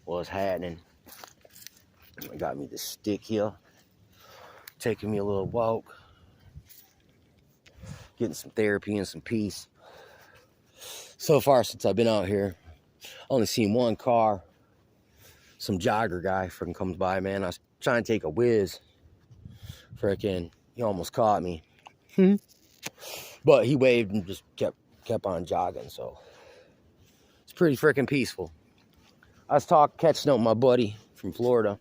what's happening. I got me this stick here, taking me a little walk, getting some therapy and some peace. So far since I've been out here, only seen one car. Some jogger guy freaking comes by, man. I was trying to take a whiz. Freaking, he almost caught me. But he waved and just kept on jogging, so it's pretty freaking peaceful. I was catching up with my buddy from Florida,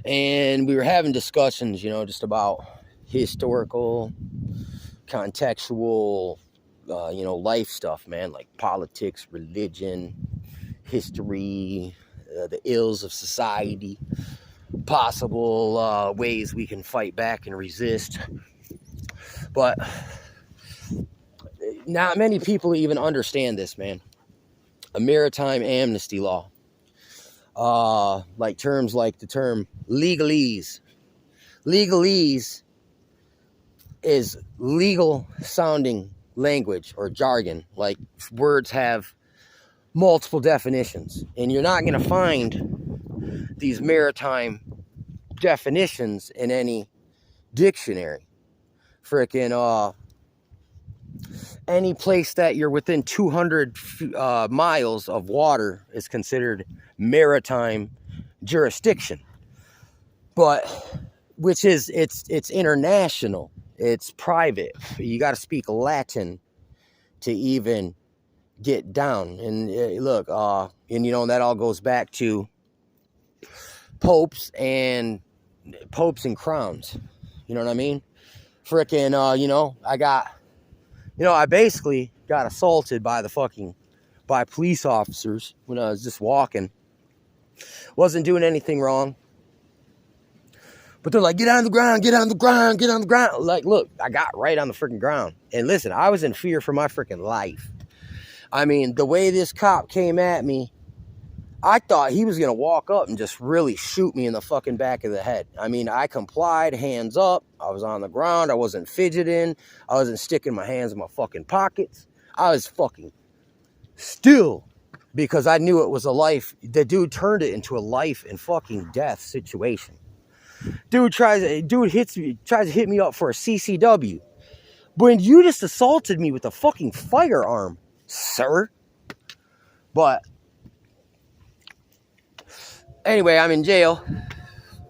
and we were having discussions, just about historical, contextual, life stuff, man, like politics, religion, history, the ills of society, possible ways we can fight back and resist. But not many people even understand this, man. A maritime amnesty law. Like terms like the term legalese. Legalese is legal sounding language or jargon. Like words have multiple definitions. And you're not going to find these maritime definitions in any dictionary. Frickin' any place that you're within 200 miles of water is considered maritime jurisdiction. But it's international. It's private. You got to speak Latin to even get down. And look, that all goes back to popes and crowns. You know what I mean? Frickin', I basically got assaulted by police officers when I was just walking. Wasn't doing anything wrong. But they're like, get on the ground, get on the ground, get on the ground. Like, look, I got right on the freaking ground. And listen, I was in fear for my freaking life. I mean, the way this cop came at me, I thought he was going to walk up and just really shoot me in the fucking back of the head. I mean, I complied, hands up. I was on the ground. I wasn't fidgeting. I wasn't sticking my hands in my fucking pockets. I was fucking still because I knew it was a life. The dude turned it into a life and fucking death situation. Dude tries to hit me up for a CCW. When you just assaulted me with a fucking firearm, sir. But anyway, I'm in jail,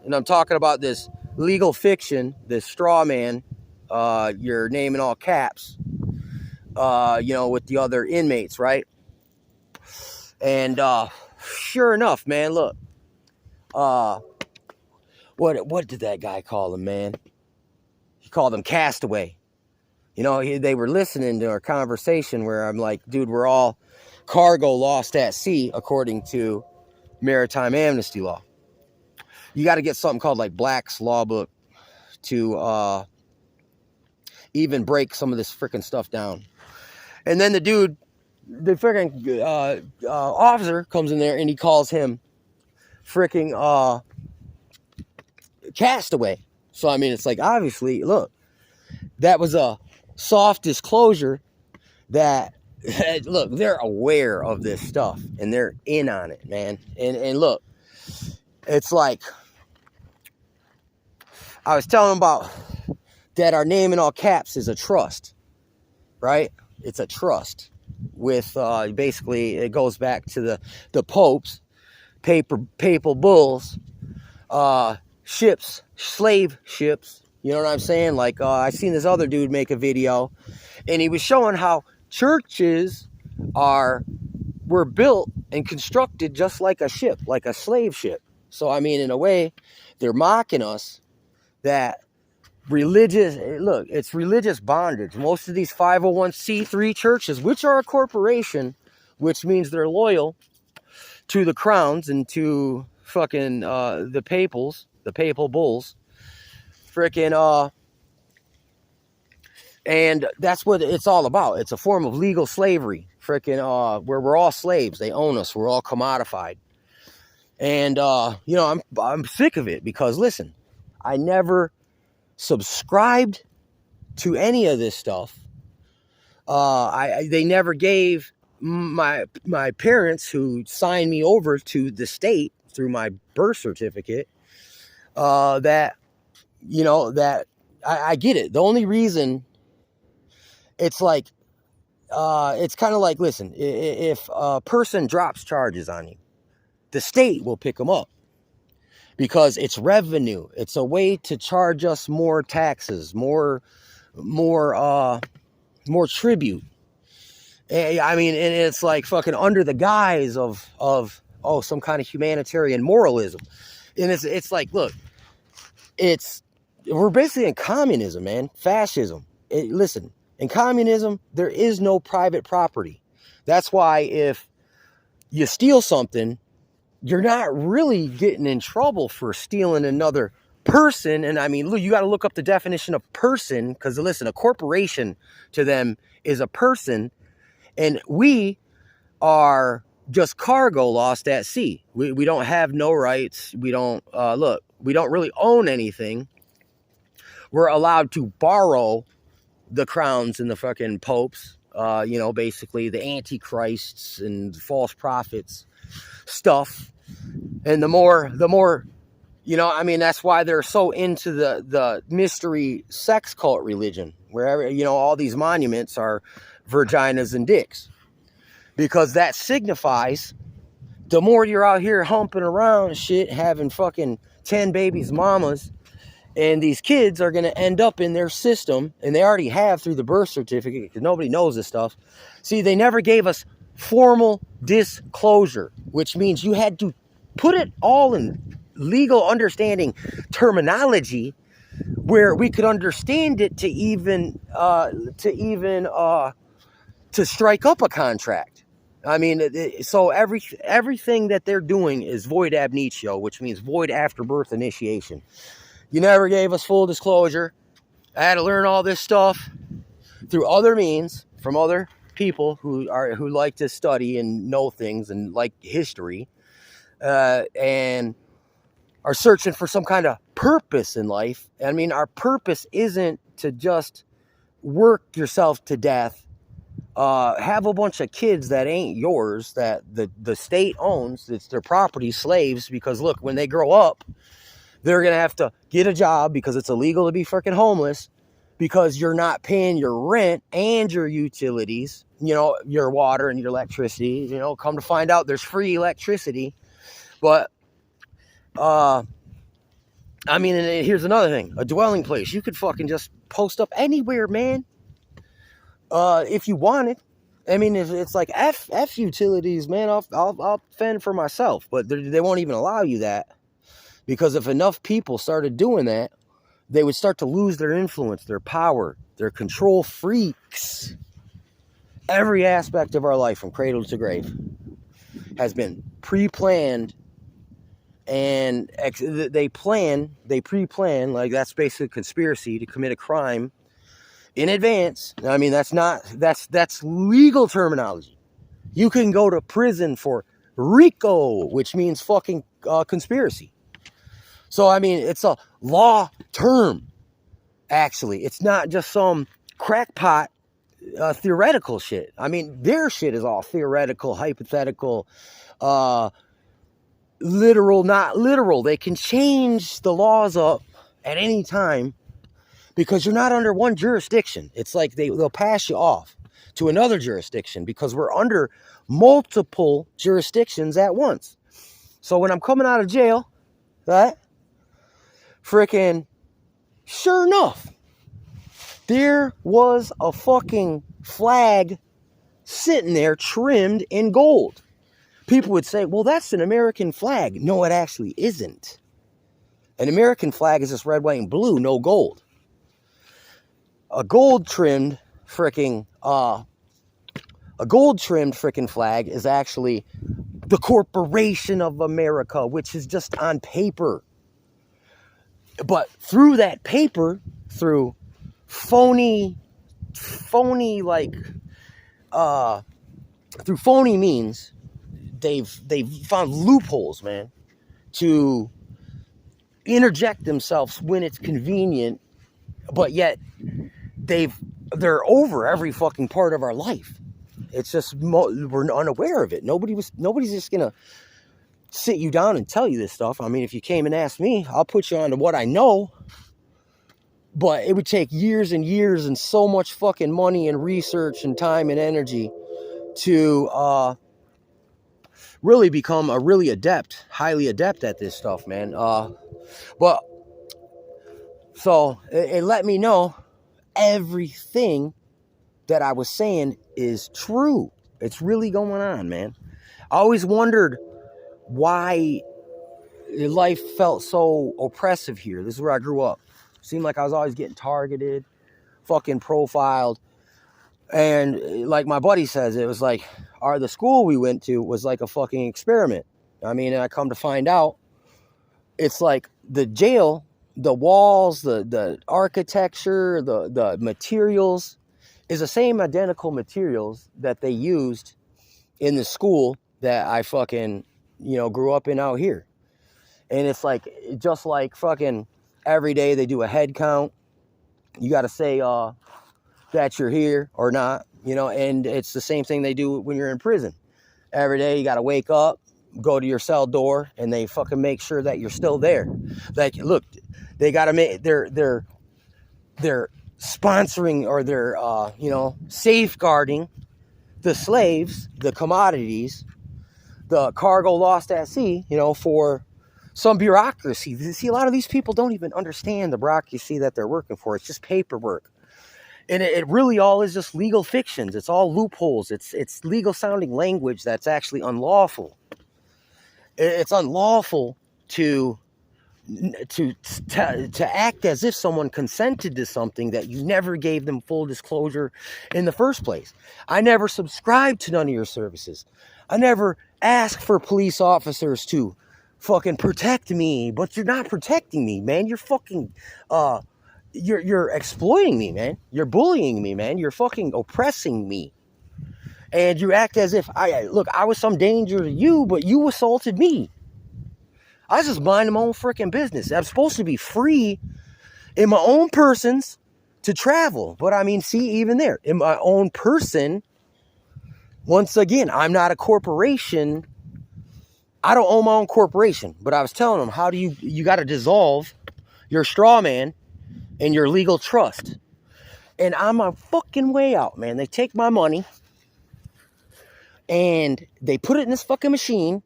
and I'm talking about this legal fiction, this straw man, your name in all caps, with the other inmates, right? And sure enough, man, look, what did that guy call him, man? He called him Castaway. They were listening to our conversation where I'm like, dude, we're all cargo lost at sea, according to maritime amnesty law. You got to get something called like Black's Law Book to even break some of this freaking stuff down. And then the freaking officer comes in there and he calls him freaking Castaway. So I mean, it's like, obviously, look, that was a soft disclosure that look, they're aware of this stuff and they're in on it, man. And look, it's like I was telling them about that our name in all caps is a trust, right? It's a trust with basically it goes back to the popes, papal bulls, ships, slave ships. You know what I'm saying? Like I seen this other dude make a video, and he was showing how churches were built and constructed just like a ship, like a slave ship. So I mean, in a way, they're mocking us that it's religious bondage. Most of these 501c3 churches, which are a corporation, which means they're loyal to the crowns and to fucking the papal bulls, freaking and that's what it's all about. It's a form of legal slavery, freaking where we're all slaves. They own us. We're all commodified. And I'm sick of it because listen, I never subscribed to any of this stuff. They never gave my parents who signed me over to the state through my birth certificate, that, that I get it. The only reason it's like, it's kind of like, listen, if a person drops charges on you, the state will pick them up because it's revenue. It's a way to charge us more taxes, more tribute. I mean, and it's like fucking under the guise of some kind of humanitarian moralism. And it's like, look, we're basically in communism, man. Fascism. Listen, in communism, there is no private property. That's why if you steal something, you're not really getting in trouble for stealing another person. And I mean, look, you got to look up the definition of person, because listen, a corporation to them is a person, and we are just cargo lost at sea. We don't have no rights. We don't, we don't really own anything. We're allowed to borrow the crowns and the fucking popes, basically the antichrists and false prophets stuff. And the more, that's why they're so into the mystery sex cult religion, where, all these monuments are vaginas and dicks, because that signifies the more you're out here humping around and shit, having fucking 10 babies, mamas, and these kids are going to end up in their system, and they already have through the birth certificate, because nobody knows this stuff. See, they never gave us formal disclosure, which means you had to put it all in legal understanding terminology where we could understand it to strike up a contract. I mean, so everything that they're doing is void ab initio, which means void after birth initiation. You never gave us full disclosure. I had to learn all this stuff through other means from other people who like to study and know things and like history, and are searching for some kind of purpose in life. I mean, our purpose isn't to just work yourself to death, have a bunch of kids that ain't yours, that the state owns. It's their property, slaves, because look, when they grow up, they're going to have to get a job because it's illegal to be freaking homeless, because you're not paying your rent and your utilities, your water and your electricity. Come to find out there's free electricity. But, and here's another thing. A dwelling place. You could fucking just post up anywhere, man. If you wanted. I mean, it's like F utilities, man. I'll fend for myself. But they won't even allow you that. Because if enough people started doing that, they would start to lose their influence, their power, their control freaks. Every aspect of our life from cradle to grave has been pre-planned, and they pre-plan, like that's basically a conspiracy to commit a crime in advance. I mean, that's legal terminology. You can go to prison for RICO, which means fucking conspiracy. So, I mean, it's a law term, actually. It's not just some crackpot theoretical shit. I mean, their shit is all theoretical, hypothetical, literal, not literal. They can change the laws up at any time because you're not under one jurisdiction. It's like they'll pass you off to another jurisdiction because we're under multiple jurisdictions at once. So when I'm coming out of jail, right? Freaking, sure enough, there was a fucking flag sitting there trimmed in gold. People would say, well, that's an American flag. No, it actually isn't. An American flag is just red, white, and blue, no gold. A gold trimmed freaking flag is actually the Corporation of America, which is just on paper. But through that paper, through phony means, they've found loopholes, man, to interject themselves when it's convenient, but yet they're over every fucking part of our life. It's just we're unaware of it. Nobody's just gonna sit you down and tell you this stuff. I mean, if you came and asked me, I'll put you on to what I know. But it would take years and years and so much fucking money and research and time and energy to really become a really highly adept at this stuff, man. But so it let me know everything that I was saying is true. It's really going on, man. I always wondered why life felt so oppressive here. This is where I grew up. Seemed like I was always getting targeted, fucking profiled. And like my buddy says, it was like the school we went to was like a fucking experiment. I mean, and I come to find out, it's like the jail, the walls, the architecture, the materials is the same identical materials that they used in the school that I fucking, grew up in out here. And it's like, just like fucking every day they do a head count. You got to say that you're here or not, and it's the same thing they do when you're in prison. Every day you got to wake up, go to your cell door, and they fucking make sure that you're still there. Like, look, they got to make, they're sponsoring, or they're, safeguarding the slaves, the commodities, the cargo lost at sea, for some bureaucracy. See, a lot of these people don't even understand the bureaucracy that they're working for. It's just paperwork. And it really all is just legal fictions. It's all loopholes. It's legal sounding language that's actually unlawful. It's unlawful to act as if someone consented to something that you never gave them full disclosure in the first place. I never subscribed to none of your services. I never asked for police officers to fucking protect me, but you're not protecting me, man. You're fucking you're exploiting me, man. You're bullying me, man. You're fucking oppressing me. And you act as if I was some danger to you, but you assaulted me. I was just minding my own freaking business. I'm supposed to be free in my own persons to travel. But I mean, see, even there, in my own person, once again, I'm not a corporation. I don't own my own corporation. But I was telling them, how do you got to dissolve your straw man and your legal trust. And I'm my fucking way out, man. They take my money and they put it in this fucking machine,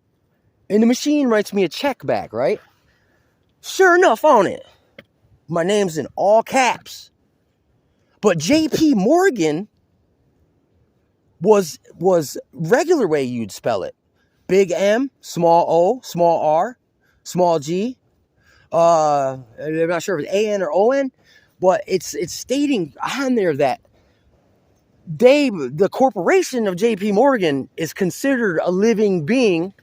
and the machine writes me a check back, right? Sure enough, on it, my name's in all caps. But JP Morgan was regular way you'd spell it. Big M, small O, small R, small G. I'm not sure if it's A-N or O-N, but it's stating on there that the corporation of JP Morgan is considered a living being.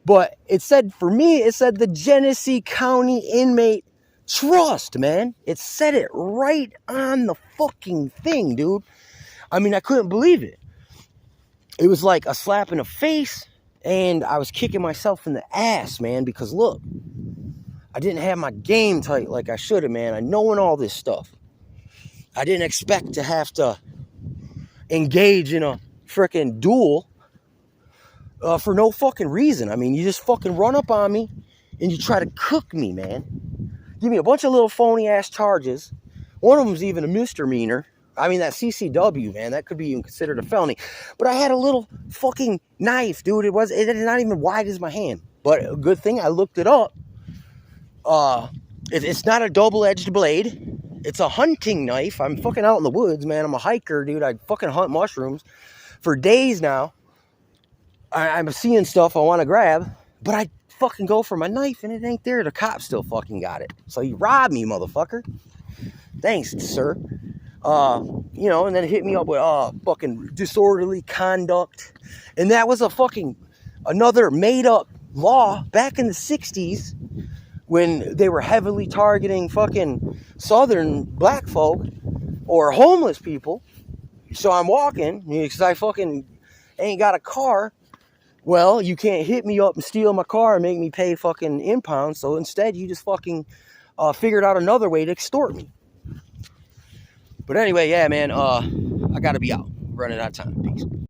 But it said, for me, it said the Genesee County Inmate Trust, man. It said it right on the fucking thing, dude. I mean, I couldn't believe it. It was like a slap in the face, and I was kicking myself in the ass, man, because look, I didn't have my game tight like I should have, man. I knowing all this stuff. I didn't expect to have to engage in a freaking duel for no fucking reason. I mean, you just fucking run up on me and you try to cook me, man. Give me a bunch of little phony ass charges. One of them's even a misdemeanor. I mean, that CCW, man, that could be even considered a felony. But I had a little fucking knife, dude. It is not even wide as my hand. But a good thing I looked it up. It's not a double-edged blade. It's a hunting knife. I'm fucking out in the woods, man. I'm a hiker, dude. I fucking hunt mushrooms for days now. I'm seeing stuff I want to grab, but I fucking go for my knife and it ain't there. The cop still fucking got it. So you robbed me, motherfucker. Thanks, sir. And then it hit me up with fucking disorderly conduct. And that was another made up law back in the 60s when they were heavily targeting fucking southern black folk or homeless people. So I'm walking because I fucking ain't got a car. Well, you can't hit me up and steal my car and make me pay fucking impound. So instead, you just fucking figured out another way to extort me. But anyway, yeah, man, I gotta be out. running out of time. Peace.